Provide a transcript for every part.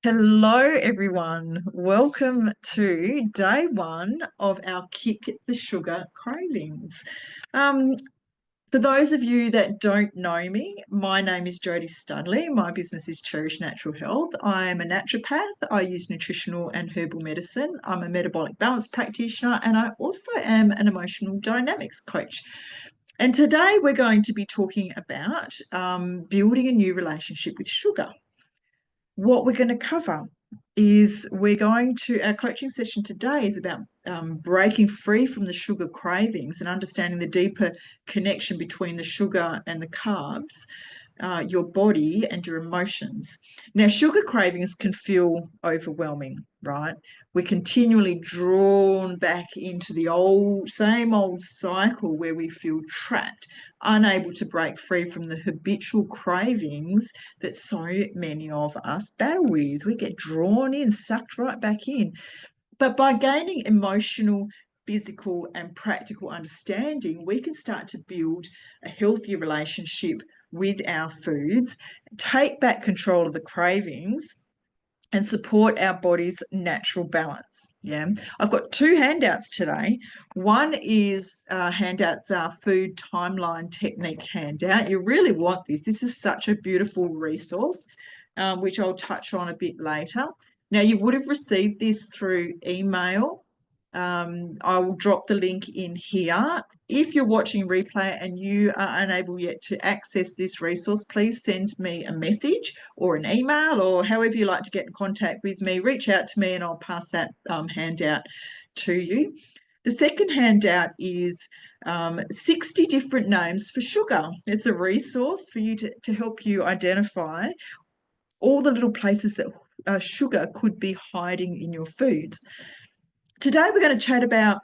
Hello, everyone. Welcome to day one of our Kick the Sugar Cravings. Um, for those of you that don't know me, my name is Jodie Studley. My business is Cherish Natural Health. I am a naturopath. I use nutritional and herbal medicine. I'm a metabolic balance practitioner, and I also am an emotional dynamics coach. And today we're going to be talking about building a new relationship with sugar. What we're going to cover is our coaching session today is about breaking free from the sugar cravings and understanding the deeper connection between the sugar and the carbs, your body and your emotions. Now, sugar cravings can feel overwhelming, right? We're continually drawn back into the same old cycle where we feel trapped, unable to break free from the habitual cravings that so many of us battle with. We get drawn in, sucked right back in. But by gaining emotional, physical, and practical understanding, we can start to build a healthier relationship with our foods, take back control of the cravings, and support our body's natural balance. Yeah, I've got two handouts today. One is handouts our food timeline technique handout. You really want this. This is such a beautiful resource, which I'll touch on a bit later. Now, you would have received this through email. I will drop the link in here. If you're watching replay and you are unable yet to access this resource, please send me a message or an email or however you like to get in contact with me. Reach out to me and I'll pass that handout to you. The second handout is 60 different names for sugar. It's a resource for you to help you identify all the little places that sugar could be hiding in your foods. Today we're going to chat about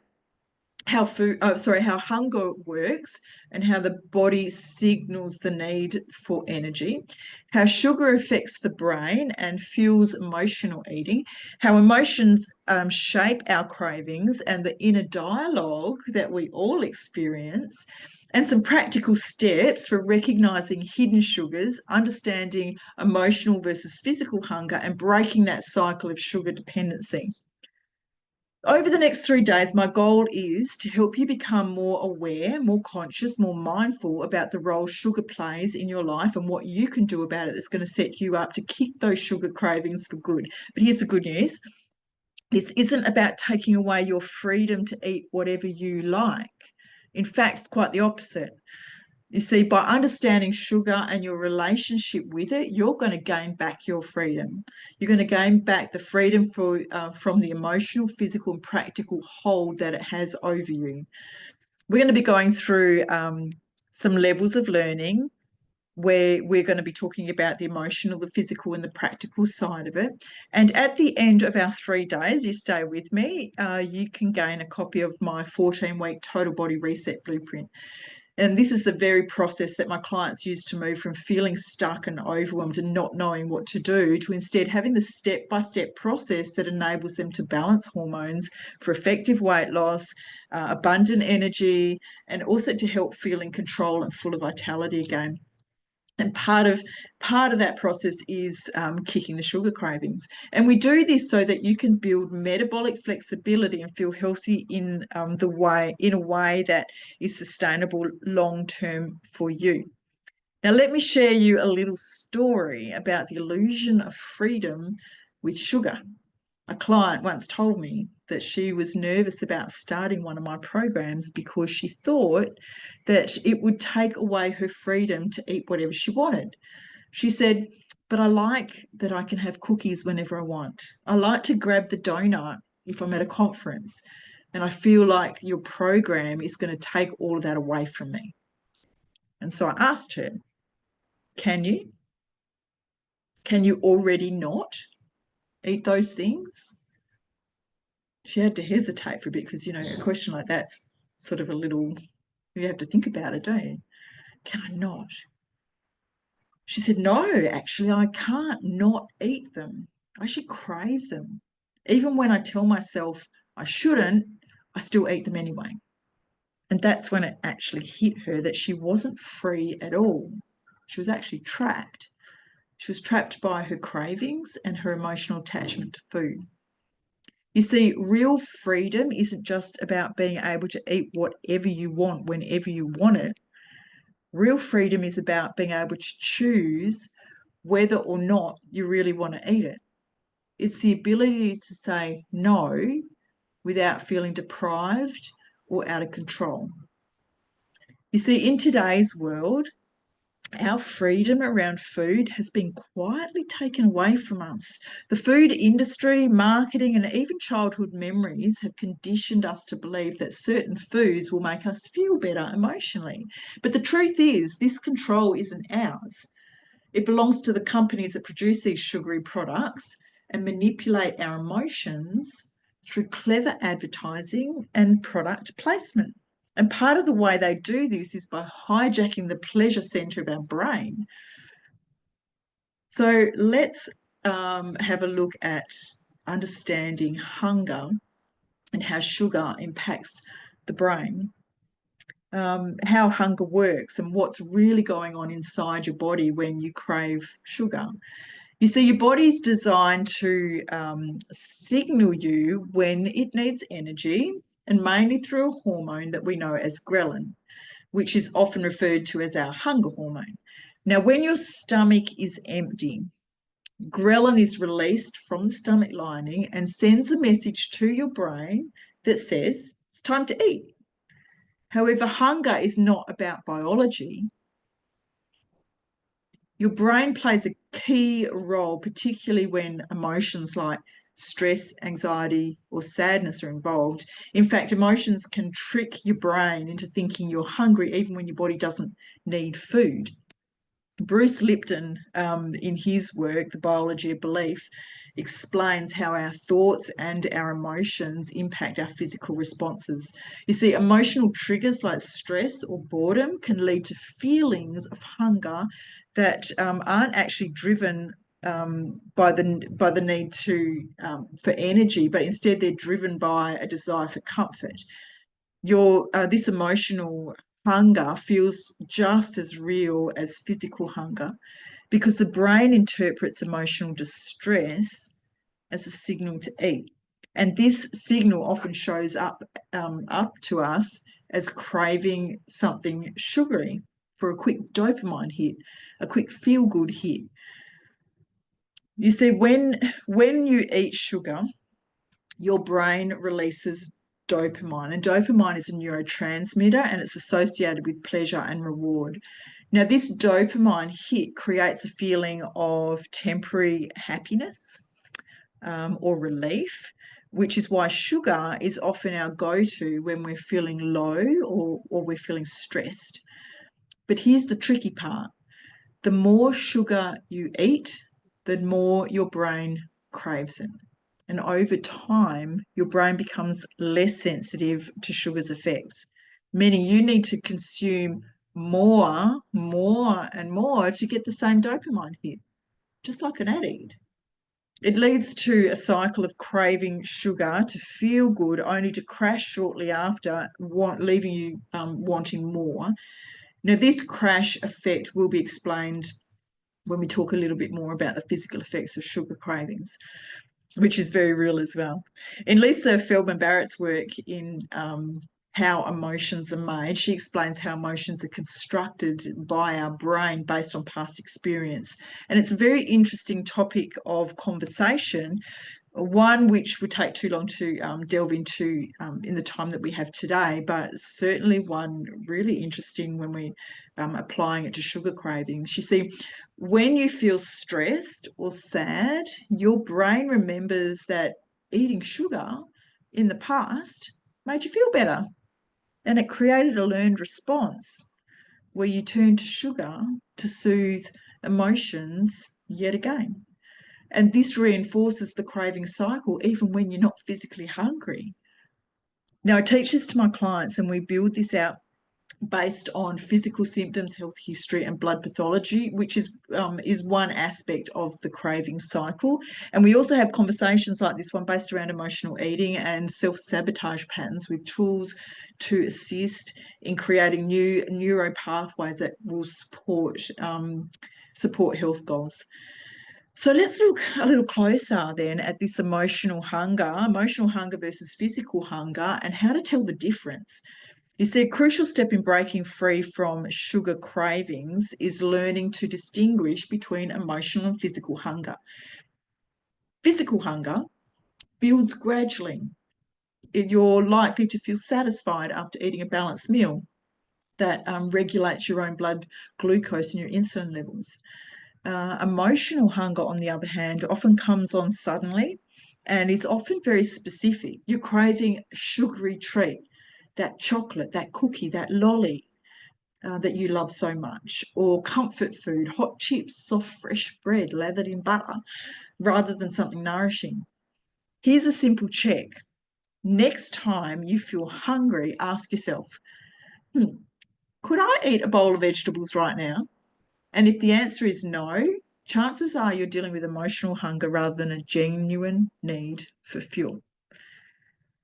how hunger works and how the body signals the need for energy, how sugar affects the brain and fuels emotional eating, how emotions shape our cravings and the inner dialogue that we all experience, and some practical steps for recognizing hidden sugars, understanding emotional versus physical hunger, and breaking that cycle of sugar dependency. Over the next 3 days, my goal is to help you become more aware, more conscious, more mindful about the role sugar plays in your life and what you can do about it that's going to set you up to kick those sugar cravings for good. But here's the good news. This isn't about taking away your freedom to eat whatever you like. In fact, it's quite the opposite. You see, by understanding sugar and your relationship with it, you're going to gain back your freedom. You're going to gain back the freedom from the emotional, physical, and practical hold that it has over you. We're going to be going through some levels of learning where we're going to be talking about the emotional, the physical, and the practical side of it. And at the end of our 3 days, you stay with me, you can gain a copy of my 14-week total body reset blueprint. And this is the very process that my clients use to move from feeling stuck and overwhelmed and not knowing what to do to instead having the step-by-step process that enables them to balance hormones for effective weight loss, abundant energy, and also to help feel in control and full of vitality again. And part of that process is kicking the sugar cravings. And we do this so that you can build metabolic flexibility and feel healthy in a way that is sustainable long term for you. Now, let me share you a little story about the illusion of freedom with sugar. A client once told me that she was nervous about starting one of my programs because she thought that it would take away her freedom to eat whatever she wanted. She said, but I like that I can have cookies whenever I want. I like to grab the donut if I'm at a conference. And I feel like your program is going to take all of that away from me. And so I asked her, can you? Can you already not eat those things? She had to hesitate for a bit because, a question like that's sort of a little, you have to think about it, don't you? Can I not? She said, no, actually, I can't not eat them. I should crave them. Even when I tell myself I shouldn't, I still eat them anyway. And that's when it actually hit her that she wasn't free at all. She was actually trapped. She was trapped by her cravings and her emotional attachment to food. You see, real freedom isn't just about being able to eat whatever you want whenever you want it. Real freedom is about being able to choose whether or not you really want to eat it. It's the ability to say no without feeling deprived or out of control. You see, in today's world, our freedom around food has been quietly taken away from us. The food industry, marketing, and even childhood memories have conditioned us to believe that certain foods will make us feel better emotionally. But the truth is, this control isn't ours. It belongs to the companies that produce these sugary products and manipulate our emotions through clever advertising and product placement. And part of the way they do this is by hijacking the pleasure center of our brain. So let's have a look at understanding hunger and how sugar impacts the brain. How hunger works and what's really going on inside your body when you crave sugar. You see, your body's designed to signal you when it needs energy, and mainly through a hormone that we know as ghrelin, which is often referred to as our hunger hormone. Now, when your stomach is empty, ghrelin is released from the stomach lining and sends a message to your brain that says it's time to eat. However, hunger is not about biology. Your brain plays a key role, particularly when emotions like stress, anxiety, or sadness are involved. In fact, emotions can trick your brain into thinking you're hungry even when your body doesn't need food. Bruce Lipton, in his work, The Biology of Belief, explains how our thoughts and our emotions impact our physical responses. You see, emotional triggers like stress or boredom can lead to feelings of hunger that aren't actually driven by the need to for energy, but instead they're driven by a desire for comfort. This emotional hunger feels just as real as physical hunger because the brain interprets emotional distress as a signal to eat. And this signal often shows up to us as craving something sugary for a quick dopamine hit, a quick feel-good hit. You see, when you eat sugar, your brain releases dopamine, and dopamine is a neurotransmitter and it's associated with pleasure and reward. Now, this dopamine hit creates a feeling of temporary happiness or relief, which is why sugar is often our go-to when we're feeling low or we're feeling stressed. But here's the tricky part. The more sugar you eat, the more your brain craves it. And over time, your brain becomes less sensitive to sugar's effects, meaning you need to consume more, and more to get the same dopamine hit, just like an addict. It leads to a cycle of craving sugar to feel good, only to crash shortly after, leaving you wanting more. Now, this crash effect will be explained when we talk a little bit more about the physical effects of sugar cravings, which is very real as well. In Lisa Feldman Barrett's work in How Emotions Are Made, she explains how emotions are constructed by our brain based on past experience. And it's a very interesting topic of conversation, one which would take too long to delve into in the time that we have today, but certainly one really interesting when we applying it to sugar cravings. You see, when you feel stressed or sad, your brain remembers that eating sugar in the past made you feel better, and it created a learned response where you turn to sugar to soothe emotions yet again. And this reinforces the craving cycle even when you're not physically hungry. Now, I teach this to my clients and we build this out based on physical symptoms, health history, and blood pathology, which is one aspect of the craving cycle. And we also have conversations like this one based around emotional eating and self-sabotage patterns with tools to assist in creating new neuro pathways that will support support health goals. So let's look a little closer then at this emotional hunger versus physical hunger, and how to tell the difference. You see, a crucial step in breaking free from sugar cravings is learning to distinguish between emotional and physical hunger. Physical hunger builds gradually. You're likely to feel satisfied after eating a balanced meal that regulates your own blood glucose and your insulin levels. Emotional hunger, on the other hand, often comes on suddenly and is often very specific. You're craving a sugary treat, that chocolate, that cookie, that lolly that you love so much, or comfort food, hot chips, soft fresh bread lathered in butter, rather than something nourishing. Here's a simple check. Next time you feel hungry, ask yourself, could I eat a bowl of vegetables right now? And if the answer is no, chances are you're dealing with emotional hunger rather than a genuine need for fuel.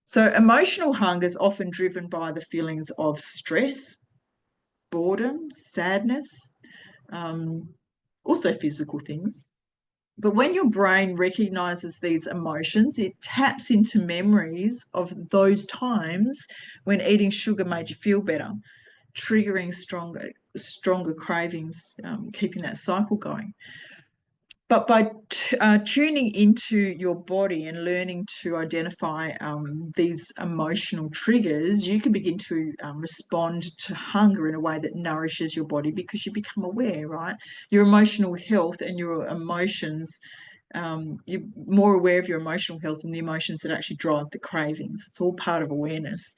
So emotional hunger is often driven by the feelings of stress, boredom, sadness, also physical things. But when your brain recognizes these emotions, it taps into memories of those times when eating sugar made you feel better, triggering stronger cravings, keeping that cycle going. But by tuning into your body and learning to identify these emotional triggers, you can begin to respond to hunger in a way that nourishes your body, because you become aware, right? Your emotional health and your emotions, you're more aware of your emotional health and the emotions that actually drive the cravings. It's all part of awareness.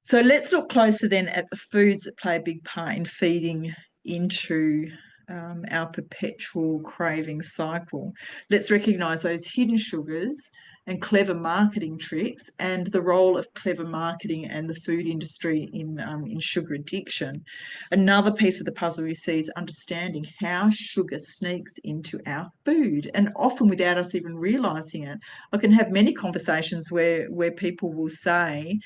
So let's look closer then at the foods that play a big part in feeding into our perpetual craving cycle. Let's recognise those hidden sugars and clever marketing tricks, and the role of clever marketing and the food industry in sugar addiction. Another piece of the puzzle you see is understanding how sugar sneaks into our food, and often without us even realising it. I can have many conversations where people will say,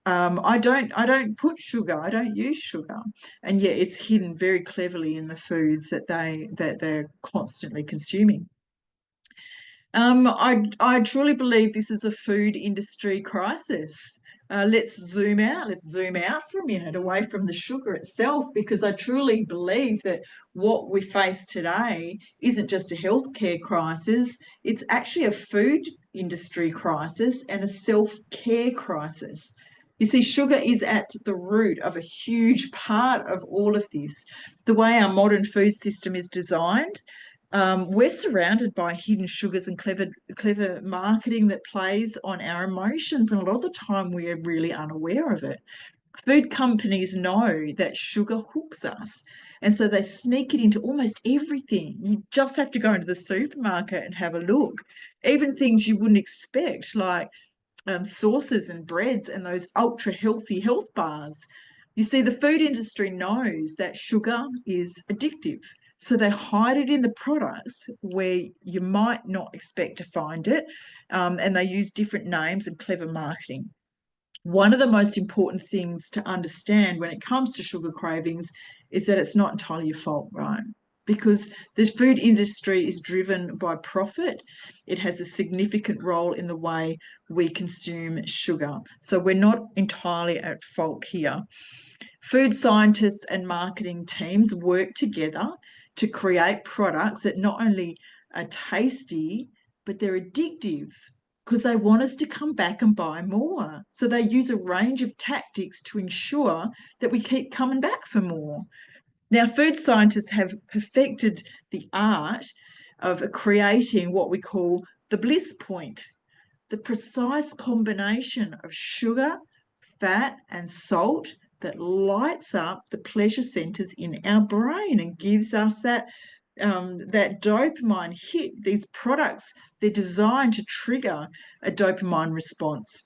I don't put sugar, I don't use sugar, and yet it's hidden very cleverly in the foods that they're constantly consuming. I truly believe this is a food industry crisis. Let's zoom out. Let's zoom out for a minute away from the sugar itself, because I truly believe that what we face today isn't just a healthcare crisis. It's actually a food industry crisis and a self-care crisis. You see, sugar is at the root of a huge part of all of this. The way our modern food system is designed, we're surrounded by hidden sugars and clever marketing that plays on our emotions, and a lot of the time we are really unaware of it. Food companies know that sugar hooks us, and so they sneak it into almost everything. You just have to go into the supermarket and have a look. Even things you wouldn't expect, like sauces and breads and those ultra healthy health bars. You see, the food industry knows that sugar is addictive. So they hide it in the products where you might not expect to find it, and they use different names and clever marketing. One of the most important things to understand when it comes to sugar cravings is that it's not entirely your fault, right? Because the food industry is driven by profit. It has a significant role in the way we consume sugar. So we're not entirely at fault here. Food scientists and marketing teams work together to create products that not only are tasty, but they're addictive, because they want us to come back and buy more. So they use a range of tactics to ensure that we keep coming back for more. Now, food scientists have perfected the art of creating what we call the bliss point, the precise combination of sugar, fat, and salt that lights up the pleasure centers in our brain and gives us that dopamine hit. These products, they're designed to trigger a dopamine response,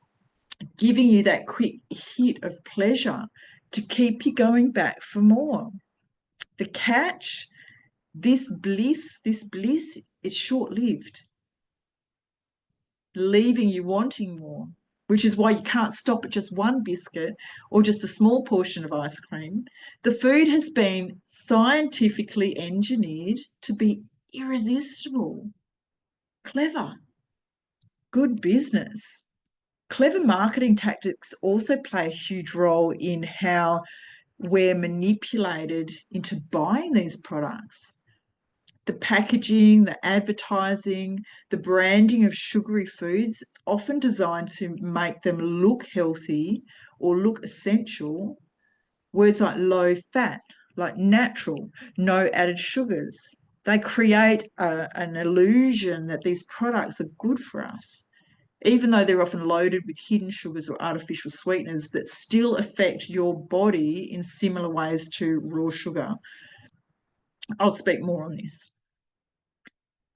giving you that quick hit of pleasure to keep you going back for more. The catch, this bliss is short-lived, leaving you wanting more. which is why you can't stop at just one biscuit or just a small portion of ice cream. The food has been scientifically engineered to be irresistible. Clever. Good business. Clever marketing tactics also play a huge role in how we're manipulated into buying these products. The packaging, the advertising, the branding of sugary foods, it's often designed to make them look healthy or look essential. Words like low fat, like natural, no added sugars, they create an illusion that these products are good for us, even though they're often loaded with hidden sugars or artificial sweeteners that still affect your body in similar ways to raw sugar. I'll speak more on this.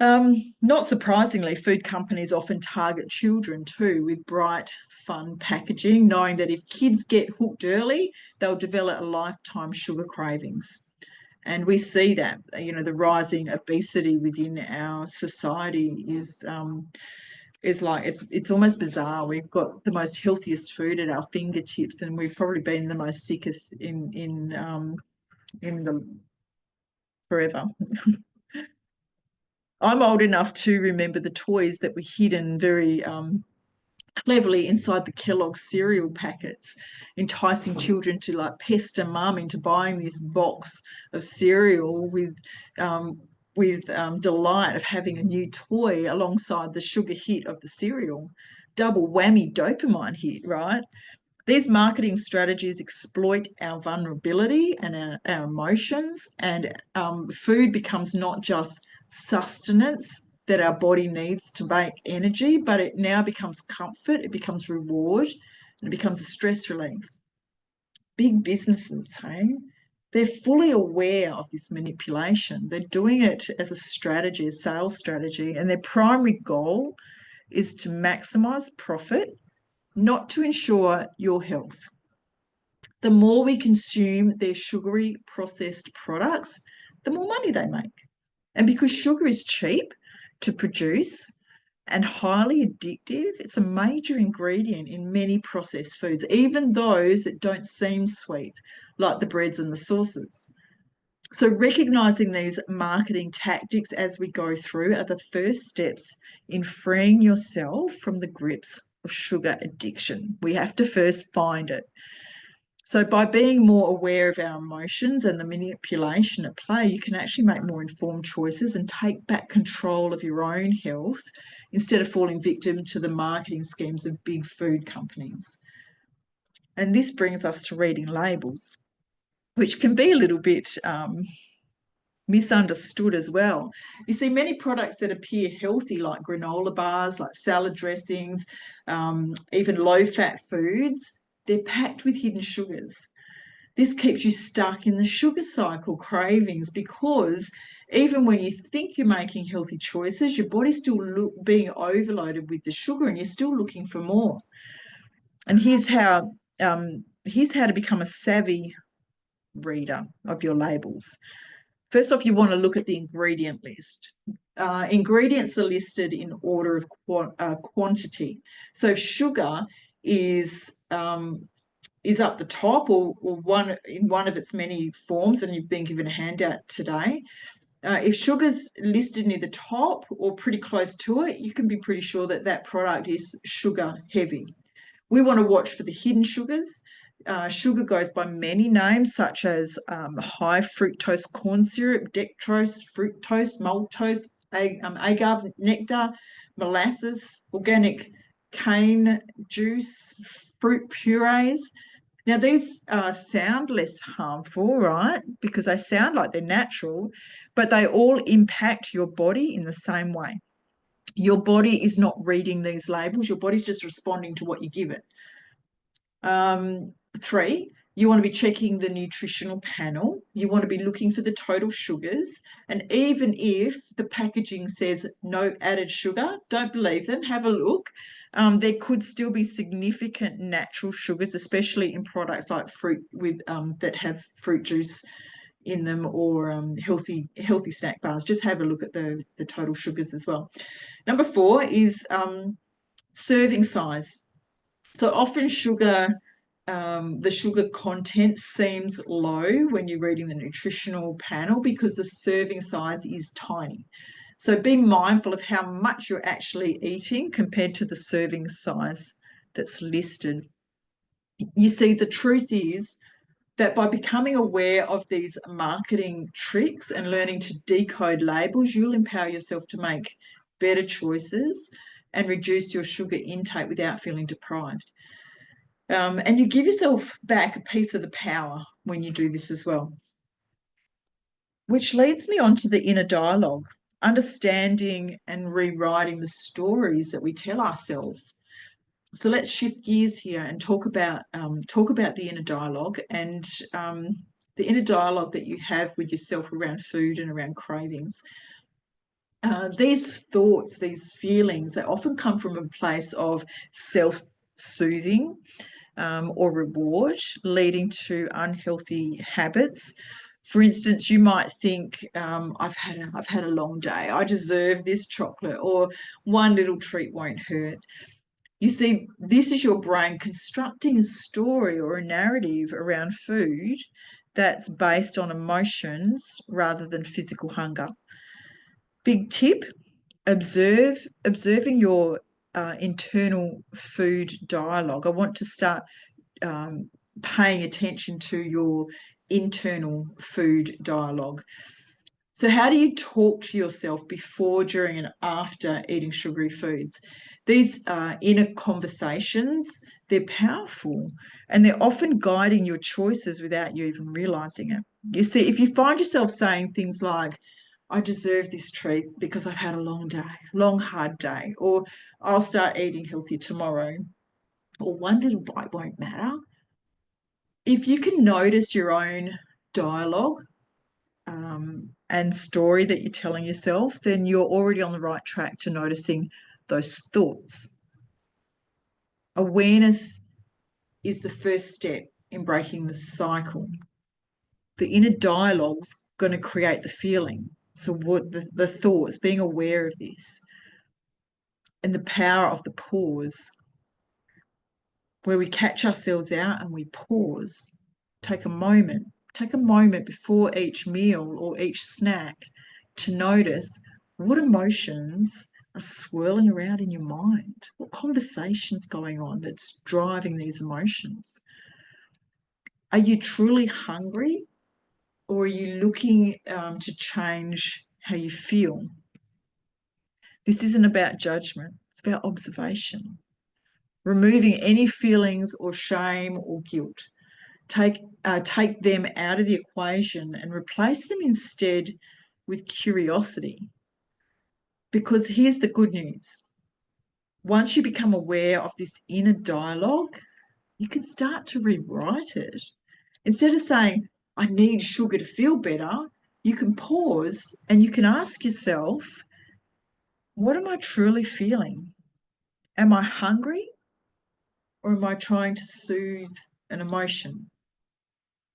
Not surprisingly, food companies often target children too with bright, fun packaging, knowing that if kids get hooked early, they'll develop a lifetime sugar cravings. And we see that, the rising obesity within our society is like it's almost bizarre. We've got the most healthiest food at our fingertips, and we've probably been the most sickest in the forever. I'm old enough to remember the toys that were hidden very cleverly inside the Kellogg's cereal packets, enticing children to like pester mum into buying this box of cereal with delight of having a new toy alongside the sugar hit of the cereal. Double whammy dopamine hit, right? These marketing strategies exploit our vulnerability and our emotions, and food becomes not just sustenance that our body needs to make energy, but it now becomes comfort, it becomes reward, and it becomes a stress relief. Big businesses, hey? They're fully aware of this manipulation. They're doing it as a strategy, a sales strategy, and their primary goal is to maximize profit, not to ensure your health. The more we consume their sugary processed products, the more money they make. And because sugar is cheap to produce and highly addictive, it's a major ingredient in many processed foods, even those that don't seem sweet, like the breads and the sauces. So recognizing these marketing tactics as we go through are the first steps in freeing yourself from the grips of sugar addiction. We have to first find it. So by being more aware of our emotions and the manipulation at play, you can actually make more informed choices and take back control of your own health instead of falling victim to the marketing schemes of big food companies. And this brings us to reading labels, which can be a little bit misunderstood as well. You see many products that appear healthy, like granola bars, like salad dressings, even low-fat foods, they're packed with hidden sugars. This keeps you stuck in the sugar cycle cravings, because even when you think you're making healthy choices, your body's still being overloaded with the sugar and you're still looking for more. And here's how to become a savvy reader of your labels. First off, you want to look at the ingredient list. Ingredients are listed in order of quantity. So if sugar is up the top, or in one of its many forms, and you've been given a handout today, if sugar's listed near the top or pretty close to it, you can be pretty sure that that product is sugar heavy. We want to watch for the hidden sugars. Sugar goes by many names, such as high fructose corn syrup, dextrose, fructose, maltose, agave nectar, molasses, organic cane juice, fruit purees. Now, these sound less harmful, right? Because they sound like they're natural, but they all impact your body in the same way. Your body is not reading these labels. Your body's just responding to what you give it. 3, you want to be checking the nutritional panel. You want to be looking for the total sugars. And even if the packaging says no added sugar, don't believe them. Have a look. There could still be significant natural sugars, especially in products like fruit with that have fruit juice in them, or healthy snack bars. Just have a look at the total sugars as well. Number 4 is serving size. So often the sugar content seems low when you're reading the nutritional panel because the serving size is tiny. So be mindful of how much you're actually eating compared to the serving size that's listed. You see, the truth is that by becoming aware of these marketing tricks and learning to decode labels, you'll empower yourself to make better choices and reduce your sugar intake without feeling deprived. And you give yourself back a piece of the power when you do this as well. Which leads me on to the inner dialogue, understanding and rewriting the stories that we tell ourselves. So let's shift gears here and talk about the inner dialogue and the inner dialogue that you have with yourself around food and around cravings. These thoughts, these feelings, they often come from a place of self-soothing or reward, leading to unhealthy habits. For instance, you might think, I've had a long day. I deserve this chocolate, or one little treat won't hurt. You see, this is your brain constructing a story or a narrative around food that's based on emotions rather than physical hunger. Big tip: observing your internal food dialogue. I want to start paying attention to your internal food dialogue. So how do you talk to yourself before, during, and after eating sugary foods? These inner conversations, they're powerful and they're often guiding your choices without you even realizing it. You see, if you find yourself saying things like, I deserve this treat because I've had a long day, long, hard day, or I'll start eating healthy tomorrow, or one little bite won't matter. If you can notice your own dialogue and story that you're telling yourself, then you're already on the right track to noticing those thoughts. Awareness is the first step in breaking the cycle. The inner dialogue's going to create the feeling. So what the thoughts, being aware of this, and the power of the pause, where we catch ourselves out and we pause, take a moment before each meal or each snack to notice what emotions are swirling around in your mind, what conversation's going on that's driving these emotions. Are you truly hungry, or are you looking to change how you feel? This isn't about judgment, it's about observation. Removing any feelings or shame or guilt. Take them out of the equation and replace them instead with curiosity. Because here's the good news. Once you become aware of this inner dialogue, you can start to rewrite it. Instead of saying, I need sugar to feel better, you can pause and you can ask yourself, what am I truly feeling? Am I hungry, or am I trying to soothe an emotion?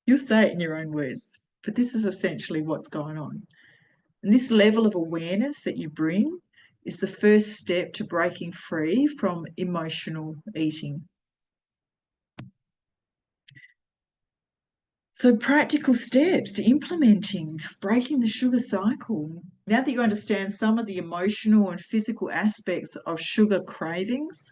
You'll say it in your own words, but this is essentially what's going on. And this level of awareness that you bring is the first step to breaking free from emotional eating. So practical steps to implementing, breaking the sugar cycle. Now that you understand some of the emotional and physical aspects of sugar cravings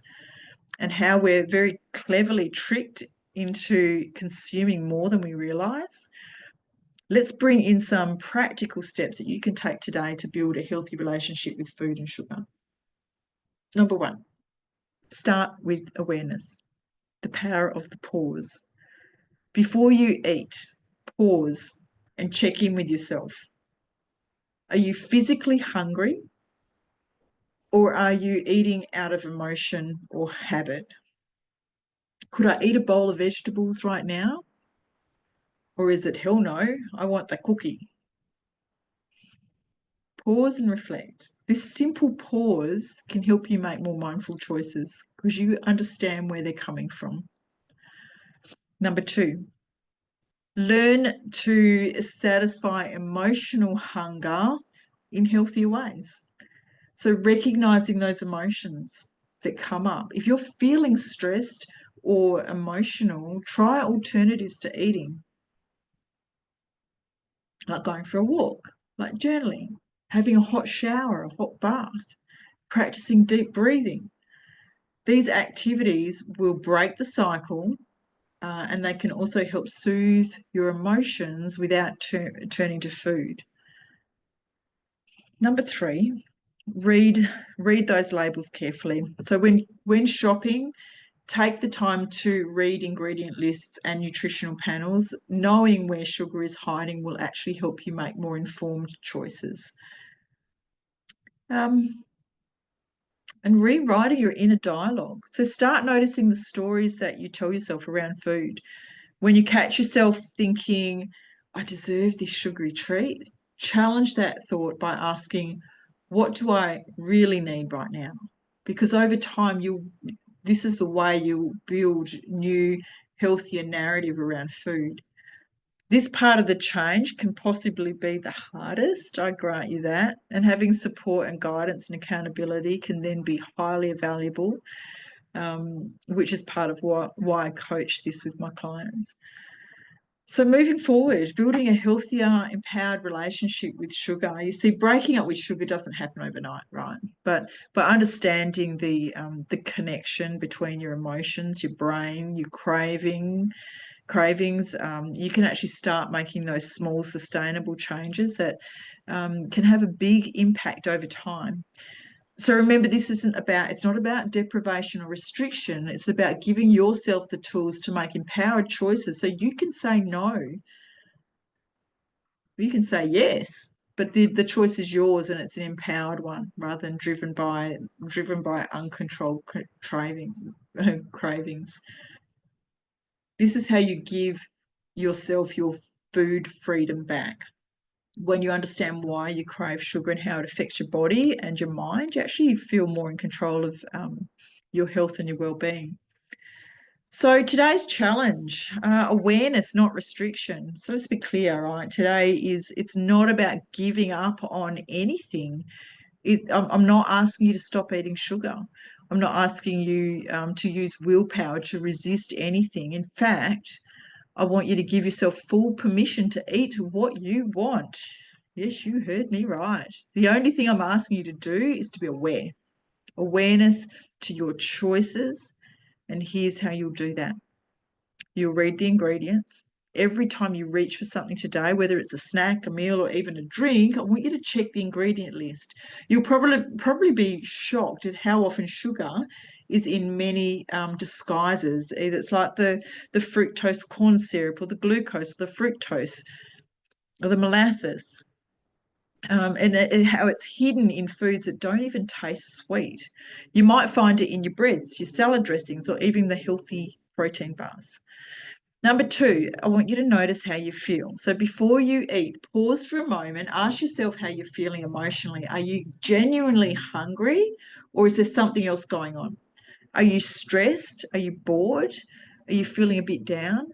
and how we're very cleverly tricked into consuming more than we realize, let's bring in some practical steps that you can take today to build a healthy relationship with food and sugar. Number one, start with awareness, the power of the pause. Before you eat, pause and check in with yourself. Are you physically hungry, or are you eating out of emotion or habit? Could I eat a bowl of vegetables right now? Or is it, hell no, I want the cookie? Pause and reflect. This simple pause can help you make more mindful choices because you understand where they're coming from. Number two, learn to satisfy emotional hunger in healthier ways. So recognizing those emotions that come up. If you're feeling stressed or emotional, try alternatives to eating, like going for a walk, like journaling, having a hot shower, a hot bath, practicing deep breathing. These activities will break the cycle, and they can also help soothe your emotions without turning to food. Number 3, read those labels carefully. So when shopping, take the time to read ingredient lists and nutritional panels. Knowing where sugar is hiding will actually help you make more informed choices. And rewriting your inner dialogue. So start noticing the stories that you tell yourself around food. When you catch yourself thinking, I deserve this sugary treat, challenge that thought by asking, what do I really need right now? Because over time, this is the way you'll build new, healthier narrative around food. This part of the change can possibly be the hardest, I grant you that, and having support and guidance and accountability can then be highly valuable, which is part of why I coach this with my clients. So moving forward, building a healthier, empowered relationship with sugar. You see, breaking up with sugar doesn't happen overnight, right? But by understanding the connection between your emotions, your brain, your cravings, you can actually start making those small, sustainable changes that can have a big impact over time. So remember, it's not about deprivation or restriction. It's about giving yourself the tools to make empowered choices so you can say no. You can say yes, but the choice is yours, and it's an empowered one rather than driven by uncontrolled cravings. This is how you give yourself your food freedom back. When you understand why you crave sugar and how it affects your body and your mind, you actually feel more in control of your health and your well-being. So today's challenge, awareness, not restriction. So let's be clear, right? It's not about giving up on anything. I'm not asking you to stop eating sugar. I'm not asking you to use willpower to resist anything. In fact, I want you to give yourself full permission to eat what you want. Yes, you heard me right. The only thing I'm asking you to do is to be aware. Awareness to your choices. And here's how you'll do that. You'll read the ingredients. Every time you reach for something today, whether it's a snack, a meal, or even a drink, I want you to check the ingredient list. You'll probably be shocked at how often sugar is in many disguises. Either it's like the fructose corn syrup, or the glucose, or the fructose, or the molasses. And how it's hidden in foods that don't even taste sweet. You might find it in your breads, your salad dressings, or even the healthy protein bars. Number 2, I want you to notice how you feel. So before you eat, pause for a moment, ask yourself how you're feeling emotionally. Are you genuinely hungry, or is there something else going on? Are you stressed? Are you bored? Are you feeling a bit down?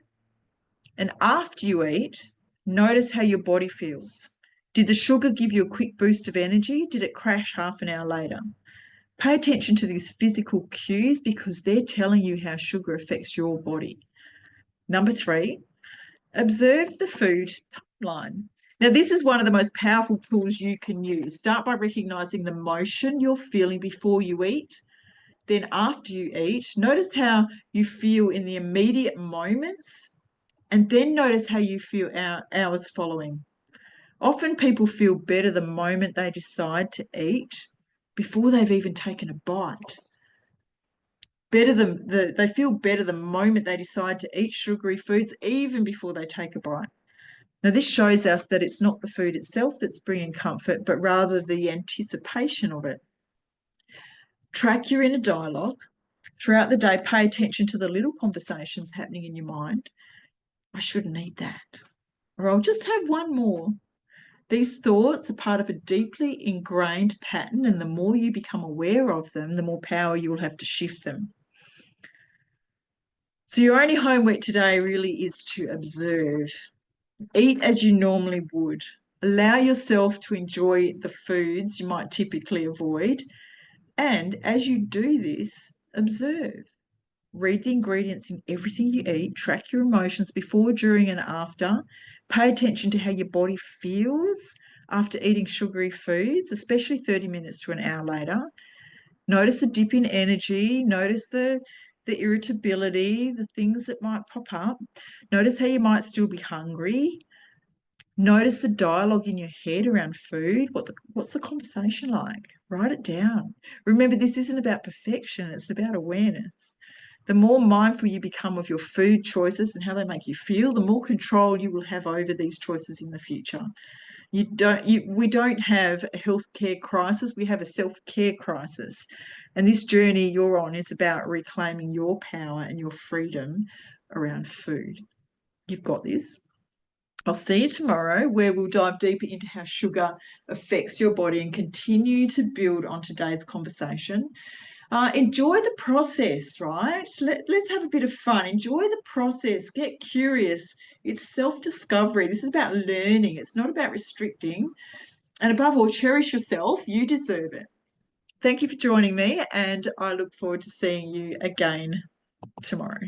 And after you eat, notice how your body feels. Did the sugar give you a quick boost of energy? Did it crash half an hour later? Pay attention to these physical cues because they're telling you how sugar affects your body. Number 3, observe the food timeline. Now, this is one of the most powerful tools you can use. Start by recognizing the emotion you're feeling before you eat. Then after you eat, notice how you feel in the immediate moments, and then notice how you feel hours following. Often people feel better the moment they decide to eat before they've even taken a bite. They feel better the moment they decide to eat sugary foods, even before they take a bite. Now, this shows us that it's not the food itself that's bringing comfort, but rather the anticipation of it. Track your inner dialogue. Throughout the day, pay attention to the little conversations happening in your mind. I shouldn't eat that. Or I'll just have one more. These thoughts are part of a deeply ingrained pattern, and the more you become aware of them, the more power you'll have to shift them. So your only homework today really is to observe. Eat as you normally would. Allow yourself to enjoy the foods you might typically avoid. And as you do this, observe. Read the ingredients in everything you eat. Track your emotions before, during, and after. Pay attention to how your body feels after eating sugary foods, especially 30 minutes to an hour later. Notice the dip in energy. Notice the irritability, the things that might pop up. Notice how you might still be hungry. Notice the dialogue in your head around food. What's the conversation like? Write it down. Remember, this isn't about perfection. It's about awareness. The more mindful you become of your food choices and how they make you feel, the more control you will have over these choices in the future. We don't have a healthcare crisis. We have a self-care crisis. And this journey you're on is about reclaiming your power and your freedom around food. You've got this. I'll see you tomorrow, where we'll dive deeper into how sugar affects your body and continue to build on today's conversation. Enjoy the process, right? Let's have a bit of fun. Enjoy the process. Get curious. It's self-discovery. This is about learning. It's not about restricting. And above all, cherish yourself. You deserve it. Thank you for joining me, and I look forward to seeing you again tomorrow.